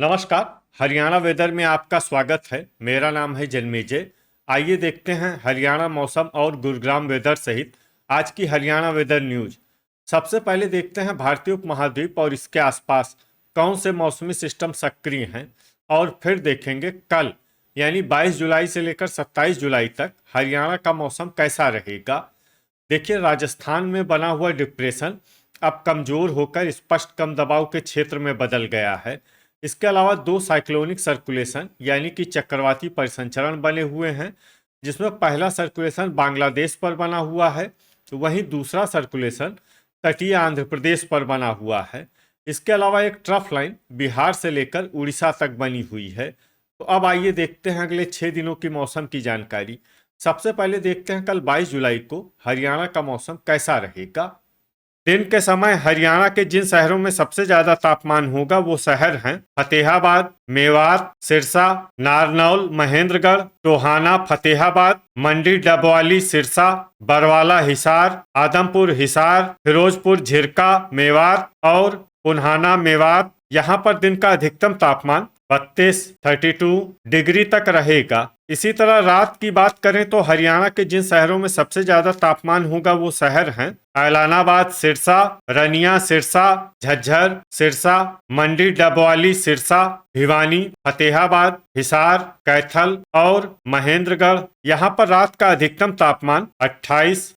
नमस्कार। हरियाणा वेदर में आपका स्वागत है। मेरा नाम है जन्मेजय। आइए देखते हैं हरियाणा मौसम और गुरुग्राम वेदर सहित आज की हरियाणा वेदर न्यूज। सबसे पहले देखते हैं भारतीय उपमहाद्वीप और इसके आसपास कौन से मौसमी सिस्टम सक्रिय हैं, और फिर देखेंगे कल यानी 22 जुलाई से लेकर 27 जुलाई तक हरियाणा का मौसम कैसा रहेगा। देखिए, राजस्थान में बना हुआ डिप्रेशन अब कमजोर होकर स्पष्ट कम दबाव के क्षेत्र में बदल गया है। इसके अलावा दो साइक्लोनिक सर्कुलेशन यानी कि चक्रवाती परिसंचरण बने हुए हैं, जिसमें पहला सर्कुलेशन बांग्लादेश पर बना हुआ है, तो वहीं दूसरा सर्कुलेशन तटीय आंध्र प्रदेश पर बना हुआ है। इसके अलावा एक ट्रफ लाइन बिहार से लेकर उड़ीसा तक बनी हुई है। तो अब आइए देखते हैं अगले 6 दिनों की मौसम की जानकारी। सबसे पहले देखते हैं कल 22 जुलाई को हरियाणा का मौसम कैसा रहेगा। दिन के समय हरियाणा के जिन शहरों में सबसे ज्यादा तापमान होगा वो शहर हैं फतेहाबाद, मेवात, सिरसा, नारनौल, महेंद्रगढ़, टोहाना, फतेहाबाद, मंडी, डबवाली, सिरसा, बरवाला, हिसार, आदमपुर, हिसार, फिरोजपुर, झिरका, मेवात और पुन्हाना, मेवात। यहाँ पर दिन का अधिकतम तापमान 32 डिग्री तक रहेगा। इसी तरह रात की बात करें तो हरियाणा के जिन शहरों में सबसे ज्यादा तापमान होगा वो शहर हैं ऐलानाबाद, सिरसा, रनिया, सिरसा, झज्जर, सिरसा, मंडी, डबवाली, सिरसा, भिवानी, फतेहाबाद, हिसार, कैथल और महेंद्रगढ़। यहाँ पर रात का अधिकतम तापमान 28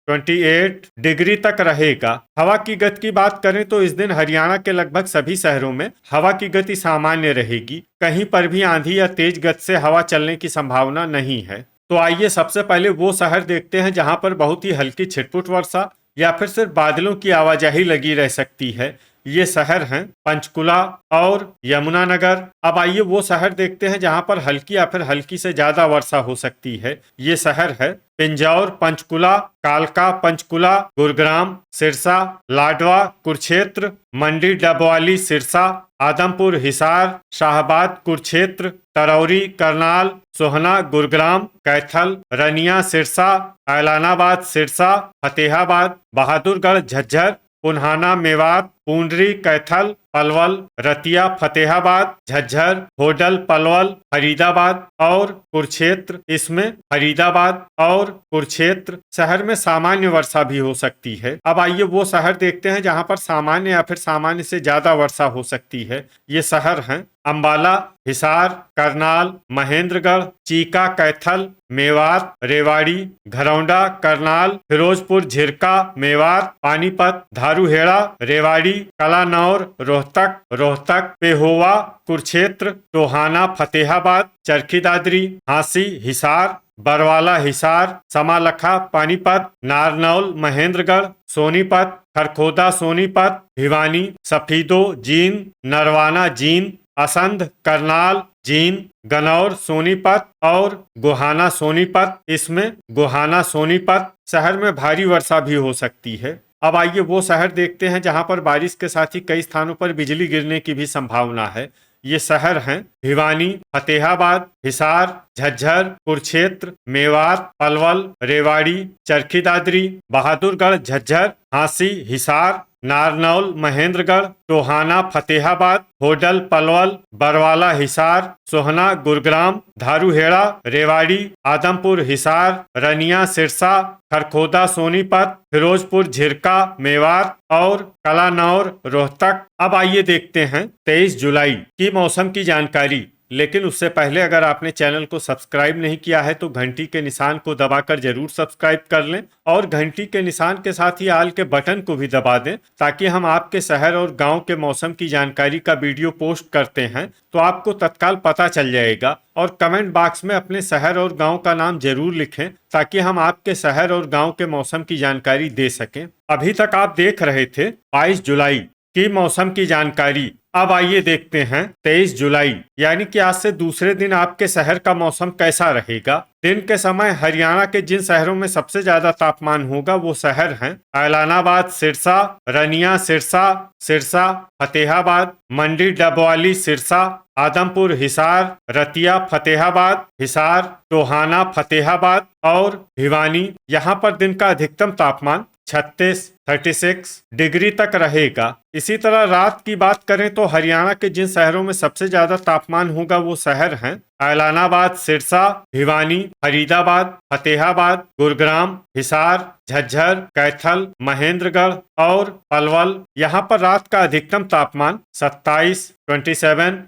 डिग्री तक रहेगा। हवा की गति की बात करें तो इस दिन हरियाणा के लगभग सभी शहरों में हवा की गति सामान्य रहेगी। कहीं पर भी आंधी या तेज गति से हवा चलने की संभावना नहीं है। तो आइए सबसे पहले वो शहर देखते हैं जहां पर बहुत ही हल्की छिटपुट वर्षा या फिर सिर्फ बादलों की आवाजाही लगी रह सकती है। ये शहर हैं पंचकुला और यमुनानगर। अब आइए वो शहर देखते हैं जहां पर हल्की या फिर हल्की से ज्यादा वर्षा हो सकती है। ये शहर है पिंजौर, पंचकुला, कालका, पंचकुला, गुरुग्राम, सिरसा, लाडवा, कुरुक्षेत्र, मंडी, डबवाली, सिरसा, आदमपुर, हिसार, शाहबाद, कुरुक्षेत्र, तरौरी, करनाल, सोहना, गुरुग्राम, कैथल, रनिया, सिरसा, ऐलानाबाद, सिरसा, फतेहाबाद, बहादुरगढ़, झज्जर, पुन्हाना, मेवात, पूंडरी, कैथल, पलवल, रतिया, फतेहाबाद, झज्जर, होडल, पलवल, फरीदाबाद और कुरुक्षेत्र। इसमें फरीदाबाद और कुरुक्षेत्र शहर में सामान्य वर्षा भी हो सकती है। अब आइए वो शहर देखते हैं जहां पर सामान्य या फिर सामान्य से ज्यादा वर्षा हो सकती है। ये शहर हैं अंबाला, हिसार, करनाल, महेंद्रगढ़, चीका, कैथल, मेवात, रेवाड़ी, घरौंडा, करनाल, फिरोजपुर, झिरका, मेवात, पानीपत, धारूहेड़ा, रेवाड़ी, कलानौर, रोहतक, पेहोवा, कुरुक्षेत्र, टोहाना, फतेहाबाद, चरखी दादरी, हांसी, हिसार, बरवाला, हिसार, समालखा, पानीपत, नारनौल, महेंद्रगढ़, सोनीपत, खरखोदा, सोनीपत, भिवानी, सफीदो, जींद, नरवाना, जींद, असंध, करनाल, जींद, गनौर, सोनीपत और गोहाना, सोनीपत। इसमें गोहाना, सोनीपत शहर में भारी वर्षा भी हो सकती है। अब आइए वो शहर देखते हैं जहां पर बारिश के साथ ही कई स्थानों पर बिजली गिरने की भी संभावना है। ये शहर हैं भिवानी, फतेहाबाद, हिसार, झज्जर, कुरुक्षेत्र, मेवात, पलवल, रेवाड़ी, चरखी दादरी, बहादुरगढ़, झज्जर, हांसी, हिसार, नारनौल, महेंद्रगढ़, टोहाना, फतेहाबाद, होडल, पलवल, बरवाला, हिसार, सोहना, गुरुग्राम, धारूहेड़ा, रेवाड़ी, आदमपुर, हिसार, रनिया, सिरसा, खरखोदा, सोनीपत, फिरोजपुर, झिरका, मेवात और कलानौर, रोहतक। अब आइए देखते हैं 23 जुलाई की मौसम की जानकारी। लेकिन उससे पहले अगर आपने चैनल को सब्सक्राइब नहीं किया है तो घंटी के निशान को दबाकर जरूर सब्सक्राइब कर लें और घंटी के निशान के साथ ही आल के बटन को भी दबा दें, ताकि हम आपके शहर और गांव के मौसम की जानकारी का वीडियो पोस्ट करते हैं तो आपको तत्काल पता चल जाएगा। और कमेंट बॉक्स में अपने शहर और गांव का नाम जरूर लिखें ताकि हम आपके शहर और गांव के मौसम की जानकारी दे सकें। अभी तक आप देख रहे थे 22 जुलाई की मौसम की जानकारी। अब आइए देखते हैं 23 जुलाई यानी कि आज से दूसरे दिन आपके शहर का मौसम कैसा रहेगा। दिन के समय हरियाणा के जिन शहरों में सबसे ज्यादा तापमान होगा वो शहर हैं ऐलानाबाद, सिरसा, रनिया, सिरसा, फतेहाबाद, मंडी, डबवाली, सिरसा, आदमपुर, हिसार, रतिया, फतेहाबाद, हिसार, टोहाना, फतेहाबाद और भिवानी। यहाँ पर दिन का अधिकतम तापमान 36 36 डिग्री तक रहेगा। इसी तरह रात की बात करें तो हरियाणा के जिन शहरों में सबसे ज्यादा तापमान होगा वो शहर हैं ऐलानाबाद, सिरसा, भिवानी, फरीदाबाद, फतेहाबाद, गुरुग्राम, हिसार, झज्जर, कैथल, महेंद्रगढ़ और पलवल। यहाँ पर रात का अधिकतम तापमान 27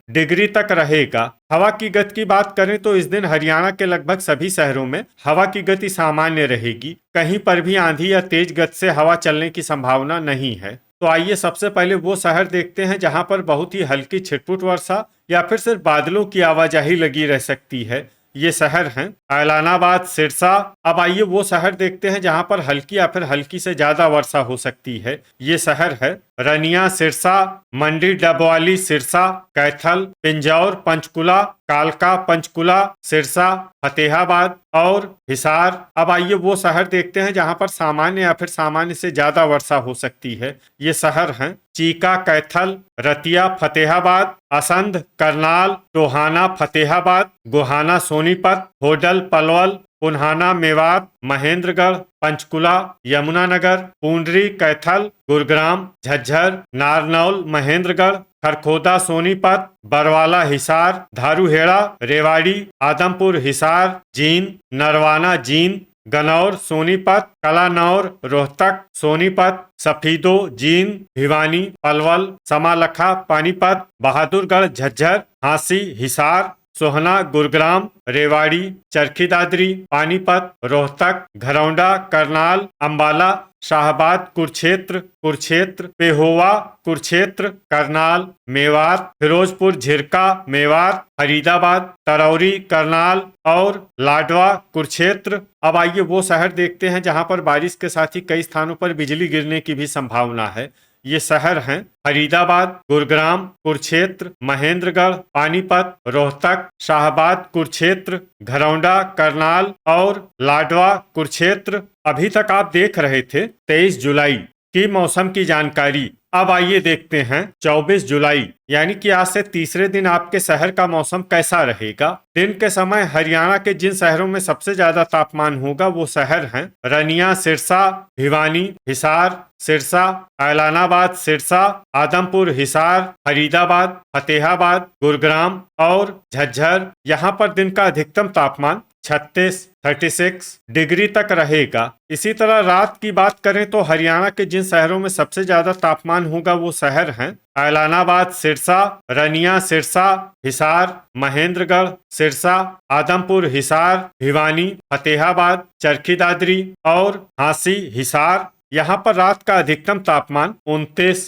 डिग्री तक रहेगा। हवा की गति की बात करें तो इस दिन हरियाणा के लगभग सभी शहरों में हवा की गति सामान्य रहेगी। कहीं पर भी आंधी या तेज गति से हवा चलने की संभावना नहीं है। तो आइए सबसे पहले वो शहर देखते हैं जहां पर बहुत ही हल्की छिटपुट वर्षा या फिर सिर्फ बादलों की आवाजाही लगी रह सकती है। ये शहर हैं ऐलानाबाद, सिरसा। अब आइए वो शहर देखते हैं जहां पर हल्की या फिर हल्की से ज्यादा वर्षा हो सकती है। ये शहर है रनिया, सिरसा, मंडी, डबवाली, सिरसा, कैथल, पिंजौर, पंचकुला, कालका, पंचकुला, सिरसा, फतेहाबाद और हिसार। अब आइए वो शहर देखते हैं जहां पर सामान्य या फिर सामान्य से ज्यादा वर्षा हो सकती है। ये शहर हैं चीका, कैथल, रतिया, फतेहाबाद, असंध, करनाल, टोहाना, फतेहाबाद, गोहाना, सोनीपत, होडल, पलवल, पुन्हाना, मेवात, महेंद्रगढ़, पंचकुला, यमुनानगर, पूंडरी, कैथल, गुरुग्राम, झज्जर, नारनौल, महेंद्रगढ़, खरखोदा, सोनीपत, बरवाला, हिसार, धारूहेड़ा, रेवाड़ी, आदमपुर, हिसार, जींद, नरवाना, जींद, गनौर, सोनीपत, कलानौर, रोहतक, सोनीपत, सफीदो, जींद, भिवानी, पलवल, समालखा, पानीपत, बहादुरगढ़, झज्जर, हांसी, हिसार, सोहना, गुरुग्राम, रेवाड़ी, चरखी दादरी, पानीपत, रोहतक, घरौंडा, करनाल, अंबाला, शाहबाद, कुरुक्षेत्र, पेहोवा, कुरुक्षेत्र, करनाल, मेवात, फिरोजपुर, झिरका, मेवात, फरीदाबाद, तरौरी, करनाल और लाडवा, कुरुक्षेत्र। अब आइए वो शहर देखते हैं जहां पर बारिश के साथ ही कई स्थानों पर बिजली गिरने की भी संभावना है। ये शहर हैं फरीदाबाद, गुरुग्राम, कुरुक्षेत्र, महेंद्रगढ़, पानीपत, रोहतक, शाहबाद, कुरुक्षेत्र, घरौंडा, करनाल और लाडवा, कुरुक्षेत्र। अभी तक आप देख रहे थे 23 जुलाई की मौसम की जानकारी। अब आइए देखते हैं 24 जुलाई यानी कि आज से तीसरे दिन आपके शहर का मौसम कैसा रहेगा। दिन के समय हरियाणा के जिन शहरों में सबसे ज्यादा तापमान होगा वो शहर हैं रनिया, सिरसा, भिवानी, हिसार, सिरसा, ऐलानाबाद, सिरसा, आदमपुर, हिसार, फरीदाबाद, फतेहाबाद, गुरुग्राम और झज्जर। यहाँ पर दिन का अधिकतम तापमान 36 डिग्री तक रहेगा। इसी तरह रात की बात करें तो हरियाणा के जिन शहरों में सबसे ज्यादा तापमान होगा वो शहर हैं ऐलानाबाद, सिरसा, रनिया, सिरसा, हिसार, महेंद्रगढ़, सिरसा, आदमपुर, हिसार, भिवानी, फतेहाबाद, चरखी दादरी और हांसी, हिसार। यहाँ पर रात का अधिकतम तापमान 29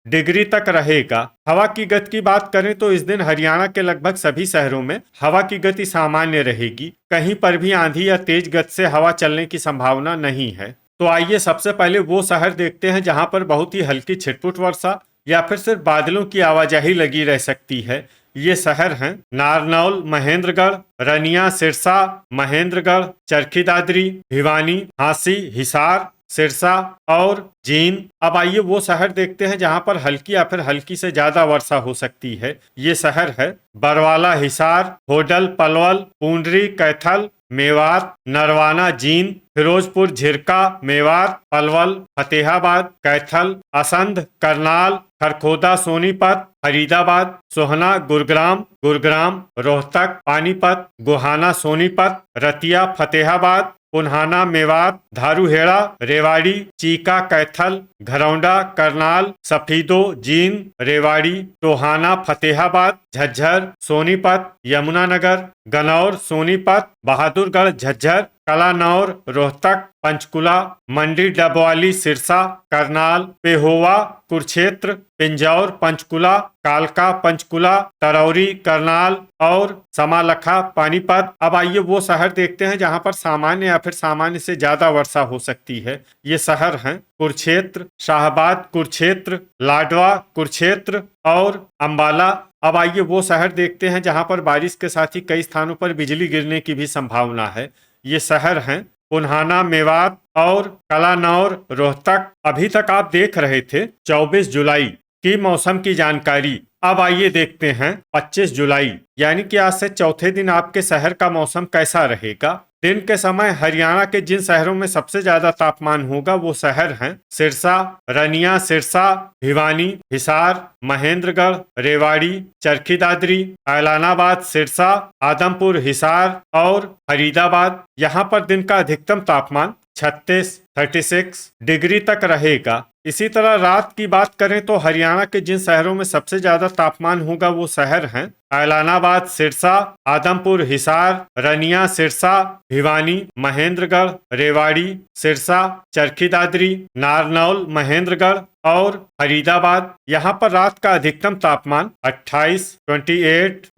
डिग्री तक रहेगा। हवा की गति की बात करें तो इस दिन हरियाणा के लगभग सभी शहरों में हवा की गति सामान्य रहेगी। कहीं पर भी आंधी या तेज गति से हवा चलने की संभावना नहीं है। तो आइए सबसे पहले वो शहर देखते हैं जहां पर बहुत ही हल्की छिटपुट वर्षा या फिर सिर्फ बादलों की आवाजाही लगी रह सकती है। ये शहर हैं नारनौल, महेंद्रगढ़, रनिया, सिरसा, महेंद्रगढ़, चरखी दादरी, भिवानी, हांसी, हिसार, सिरसा और जींद। अब आइए वो शहर देखते हैं जहां पर हल्की या फिर हल्की से ज्यादा वर्षा हो सकती है। ये शहर है बरवाला, हिसार, होडल, पलवल, पूंडरी, कैथल, मेवात, नरवाना, जींद, फिरोजपुर, झिरका, मेवात, पलवल, फतेहाबाद, कैथल, असंध, करनाल, खरखोदा, सोनीपत, फरीदाबाद, सोहना, गुरुग्राम, रोहतक, पानीपत, गोहाना, सोनीपत, रतिया, फतेहाबाद, पुन्हाना, मेवात, धारूहेड़ा, रेवाड़ी, चीका, कैथल, घरौंडा, करनाल, सफीदो, जींद, रेवाड़ी, टोहाना, फतेहाबाद, झज्जर, सोनीपत, यमुनानगर, गनौर, सोनीपत, बहादुरगढ़, झज्जर, कलानौर, रोहतक, पंचकुला, मंडी, डबवाली, सिरसा, करनाल, पेहोवा, कुरुक्षेत्र, पिंजौर, पंचकुला, कालका, पंचकुला, तरौरी, करनाल और समालखा, पानीपत। अब आइए वो शहर देखते हैं जहां पर सामान्य या फिर सामान्य से ज्यादा वर्षा हो सकती है। ये शहर हैं कुरुक्षेत्र, शाहबाद, कुरुक्षेत्र, लाडवा, कुरुक्षेत्र और अंबाला। अब आइए वो शहर देखते हैं जहां पर बारिश के साथ ही कई स्थानों पर बिजली गिरने की भी संभावना है। ये शहर हैं पुन्हाना, मेवात और कलानौर, रोहतक। अभी तक आप देख रहे थे 24 जुलाई की मौसम की जानकारी। अब आइए देखते हैं 25 जुलाई यानी कि आज से चौथे दिन आपके शहर का मौसम कैसा रहेगा। दिन के समय हरियाणा के जिन शहरों में सबसे ज्यादा तापमान होगा वो शहर हैं सिरसा, रनिया, सिरसा, भिवानी, हिसार, महेंद्रगढ़, रेवाड़ी, चरखी दादरी, ऐलानाबाद, सिरसा, आदमपुर, हिसार और फरीदाबाद। यहाँ पर दिन का अधिकतम तापमान 36 डिग्री तक रहेगा। इसी तरह रात की बात करें तो हरियाणा के जिन शहरों में सबसे ज्यादा तापमान होगा वो शहर हैं ऐलानाबाद, सिरसा, आदमपुर, हिसार, रनिया, सिरसा, भिवानी, महेंद्रगढ़, रेवाड़ी, सिरसा, चरखी दादरी, नारनौल, महेंद्रगढ़ और फरीदाबाद। यहाँ पर रात का अधिकतम तापमान 28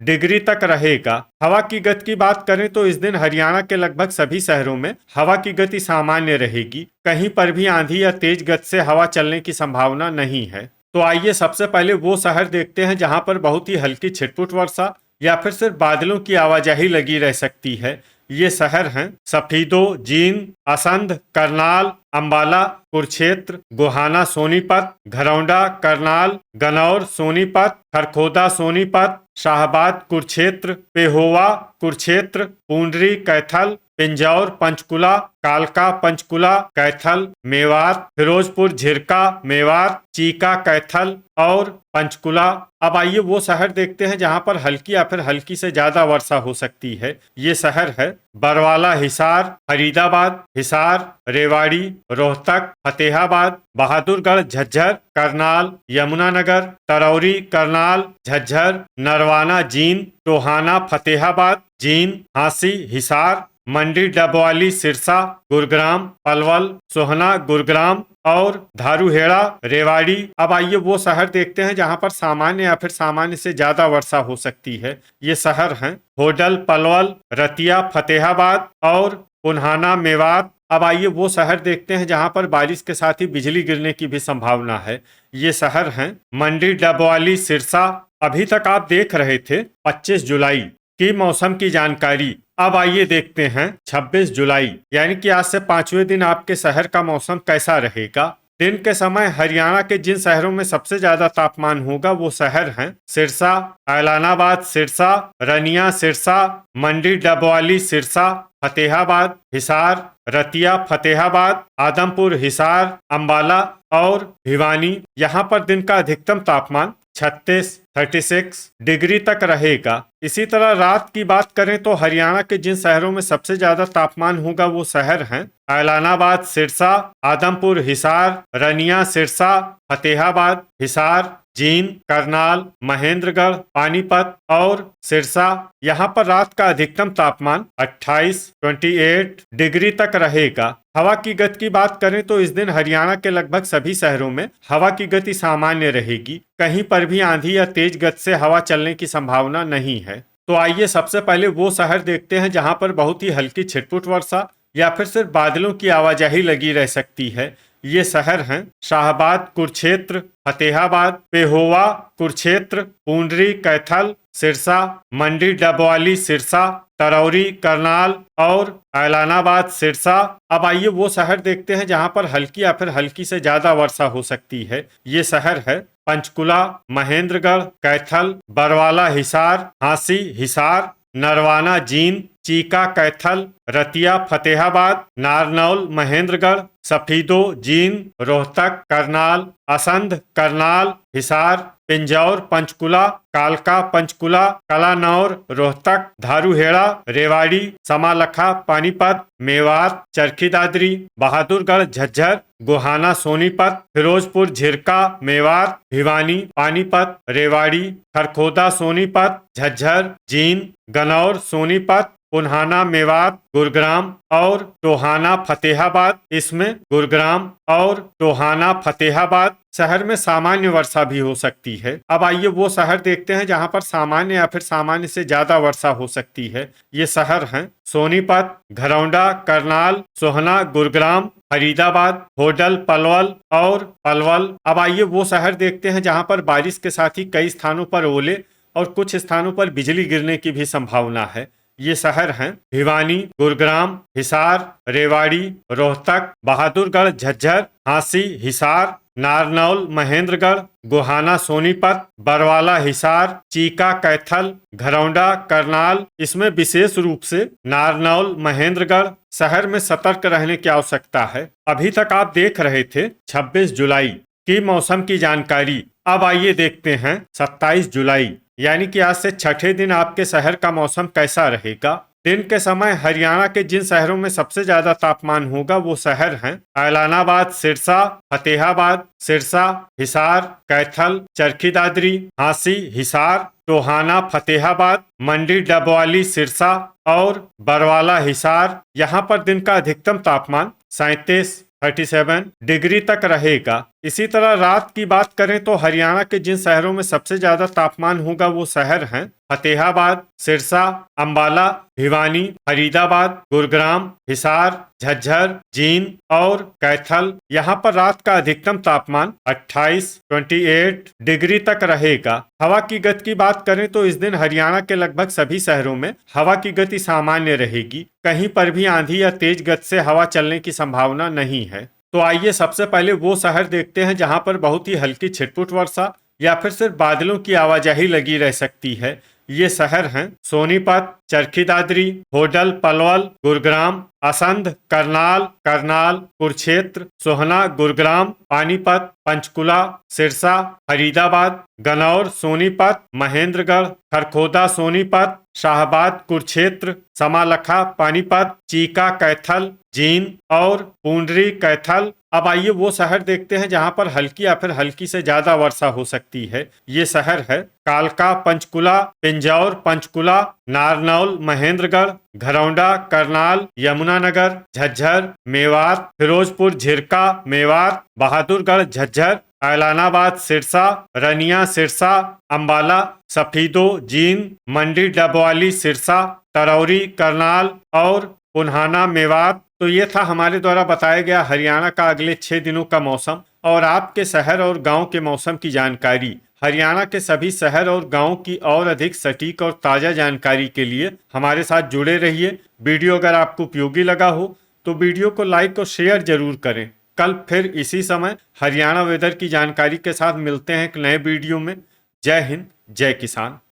डिग्री तक रहेगा। हवा की गति की बात करें तो इस दिन हरियाणा के लगभग सभी शहरों में हवा की गति सामान्य रहेगी। कहीं पर भी आंधी या तेज गति से हवा चलने की संभावना नहीं है। तो आइए सबसे पहले वो शहर देखते हैं जहां पर बहुत ही हल्की छिटपुट वर्षा या फिर सिर्फ बादलों की आवाजाही लगी रह सकती है। ये शहर हैं सफीदो, जींद, असंध, करनाल, अंबाला, कुरुक्षेत्र, गोहाना, सोनीपत, घरौंडा, करनाल, गनौर, सोनीपत, खरखोदा, सोनीपत, शाहबाद, कुरुक्षेत्र, पेहोवा, कुरुक्षेत्र, पूंडरी, कैथल, पिंजौर, पंचकुला, कालका, पंचकुला, कैथल, मेवात, फिरोजपुर, झिरका, मेवात, चीका, कैथल और पंचकुला। अब आइए वो शहर देखते हैं जहां पर हल्की या फिर हल्की से ज्यादा वर्षा हो सकती है। ये शहर है बरवाला, हिसार, फरीदाबाद, हिसार, रेवाड़ी, रोहतक, फतेहाबाद, बहादुरगढ़, झज्जर, करनाल, यमुनानगर, तरौरी, करनाल, झज्जर, नरवाना, जींद, टोहाना, फतेहाबाद, जींद, हांसी, हिसार, मंडी, डबवाली, सिरसा, गुरुग्राम, पलवल, सोहना, गुरुग्राम और धारूहेड़ा, रेवाड़ी। अब आइए वो शहर देखते हैं जहां पर सामान्य या फिर सामान्य से ज्यादा वर्षा हो सकती है। ये शहर हैं होडल, पलवल, रतिया, फतेहाबाद और पुन्हाना, मेवात। अब आइए वो शहर देखते हैं जहां पर बारिश के साथ ही बिजली गिरने की भी संभावना है। ये शहर हैं मंडी, डबवाली, सिरसा। अभी तक आप देख रहे थे 25 जुलाई की मौसम की जानकारी। अब आइए देखते हैं 26 जुलाई यानी कि आज से 5वें दिन आपके शहर का मौसम कैसा रहेगा। दिन के समय हरियाणा के जिन शहरों में सबसे ज्यादा तापमान होगा वो शहर हैं सिरसा, ऐलानाबाद, सिरसा, रनिया, सिरसा, मंडी, डबवाली, सिरसा, फतेहाबाद, हिसार, रतिया, फतेहाबाद, आदमपुर, हिसार, अंबाला और भिवानी। यहाँ पर दिन का अधिकतम तापमान 36 डिग्री तक रहेगा। इसी तरह रात की बात करें तो हरियाणा के जिन शहरों में सबसे ज्यादा तापमान होगा वो शहर हैं ऐलानाबाद, सिरसा, आदमपुर, हिसार, रनिया, सिरसा, फतेहाबाद, हिसार, जींद, करनाल, महेंद्रगढ़, पानीपत और सिरसा। यहाँ पर रात का अधिकतम तापमान 28 डिग्री तक रहेगा। हवा की गति की बात करें तो इस दिन हरियाणा के लगभग सभी शहरों में हवा की गति सामान्य रहेगी। कहीं पर भी आंधी या तेज गति से हवा चलने की संभावना नहीं है। तो आइए सबसे पहले वो शहर देखते हैं जहां पर बहुत ही हल्की छिटपुट वर्षा या फिर सिर्फ बादलों की आवाजाही लगी रह सकती है। ये शहर हैं शाहबाद, कुरुक्षेत्र, फतेहाबाद, पेहोवा, कुरुक्षेत्र, पूंडरी, कैथल, सिरसा, मंडी, डबवाली, सिरसा, तरौरी, करनाल और ऐलानाबाद, सिरसा। अब आइए वो शहर देखते हैं जहां पर हल्की या फिर हल्की से ज्यादा वर्षा हो सकती है। ये शहर है पंचकुला, महेंद्रगढ़, कैथल, बरवाला, हिसार, हांसी, हिसार, नरवाना, जींद, चीका, कैथल, रतिया, फतेहाबाद, नारनौल, महेंद्रगढ़, सफीदो, जींद, रोहतक, करनाल, असंध, करनाल, हिसार, पिंजौर, पंचकुला, कालका, पंचकुला, कलानौर, रोहतक, धारूहेड़ा, रेवाड़ी, समालखा, पानीपत, मेवात, चरखी दादरी, बहादुरगढ़, झज्जर, गोहाना, सोनीपत, फिरोजपुर, झिरका, मेवात, भिवानी, पानीपत, रेवाड़ी, खरखोदा, सोनीपत, झज्जर, जींद, गनौर, सोनीपत, पुन्हाना, मेवात, गुरुग्राम और टोहाना, फतेहाबाद। इसमें गुरुग्राम और टोहाना, फतेहाबाद शहर में सामान्य वर्षा भी हो सकती है। अब आइए वो शहर देखते हैं जहां पर सामान्य या फिर सामान्य से ज्यादा वर्षा हो सकती है। ये शहर हैं सोनीपत, घरौंडा, करनाल, सोहना, गुरुग्राम, फरीदाबाद, होडल, पलवल और पलवल। अब आइए वो शहर देखते हैं जहां पर बारिश के साथ ही कई स्थानों पर ओले और कुछ स्थानों पर बिजली गिरने की भी संभावना है। ये शहर हैं भिवानी, गुरुग्राम, हिसार, रेवाड़ी, रोहतक, बहादुरगढ़, झज्जर, हांसी, हिसार, नारनौल महेंद्रगढ़, गोहाना सोनीपत, बरवाला हिसार, चीका कैथल, घरौंडा करनाल। इसमें विशेष रूप से नारनौल महेंद्रगढ़ शहर में सतर्क रहने की आवश्यकता है। अभी तक आप देख रहे थे 26 जुलाई की मौसम की जानकारी। अब आइए देखते हैं 27 जुलाई यानी कि आज से छठे दिन आपके शहर का मौसम कैसा रहेगा। दिन के समय हरियाणा के जिन शहरों में सबसे ज्यादा तापमान होगा वो शहर हैं ऐलानाबाद, सिरसा, फतेहाबाद, सिरसा, हिसार, कैथल, चरखी दादरी, झांसी, हिसार, टोहाना, फतेहाबाद, मंडी, डबवाली, सिरसा और बरवाला हिसार। यहाँ पर दिन का अधिकतम तापमान 37 डिग्री तक रहेगा। इसी तरह रात की बात करें तो हरियाणा के जिन शहरों में सबसे ज्यादा तापमान होगा वो शहर हैं फतेहाबाद, सिरसा, अंबाला, भिवानी, फरीदाबाद, गुरुग्राम, हिसार, झज्जर, जींद और कैथल। यहाँ पर रात का अधिकतम तापमान 28 डिग्री तक रहेगा। हवा की गति की बात करें तो इस दिन हरियाणा के लगभग सभी शहरों में हवा की गति सामान्य रहेगी। कहीं पर भी आंधी या तेज गति से हवा चलने की संभावना नहीं है। तो आइए सबसे पहले वो शहर देखते हैं जहां पर बहुत ही हल्की छिटपुट वर्षा या फिर सिर्फ बादलों की आवाजाही लगी रह सकती है। ये शहर हैं सोनीपत, चरखी दादरी, होडल, पलवल, गुरुग्राम, असंध, करनाल, कुरुक्षेत्र, सोहना, गुरुग्राम, पानीपत, पंचकुला, सिरसा, फरीदाबाद, गनौर, सोनीपत, महेंद्रगढ़, खरखोदा, सोनीपत, शाहबाद, कुरुक्षेत्र, समालखा, पानीपत, चीका, कैथल, जींद और पुंडरी, कैथल। अब आइए वो शहर देखते हैं जहां पर हल्की या फिर हल्की से ज्यादा वर्षा हो सकती है। ये शहर है कालका, पंचकुला, पिंजौर, पंचकुला, नारनौल, महेंद्रगढ़, घरौंडा, करनाल, यमुनानगर, झज्जर, मेवात, फिरोजपुर, झिरका, मेवात, बहादुरगढ़, झज्जर, ऐलानाबाद, सिरसा, रनिया, सिरसा, अंबाला, सफीदो, जींद, मंडी, डबवाली, सिरसा, तरौरी, करनाल और पुन्हाना, मेवात। तो ये था हमारे द्वारा बताया गया हरियाणा का अगले 6 दिनों का मौसम और आपके शहर और गांव के मौसम की जानकारी। हरियाणा के सभी शहर और गांव की और अधिक सटीक और ताज़ा जानकारी के लिए हमारे साथ जुड़े रहिए। वीडियो अगर आपको उपयोगी लगा हो तो वीडियो को लाइक और शेयर जरूर करें। कल फिर इसी समय हरियाणा वेदर की जानकारी के साथ मिलते हैं एक नए वीडियो में। जय हिंद, जय किसान।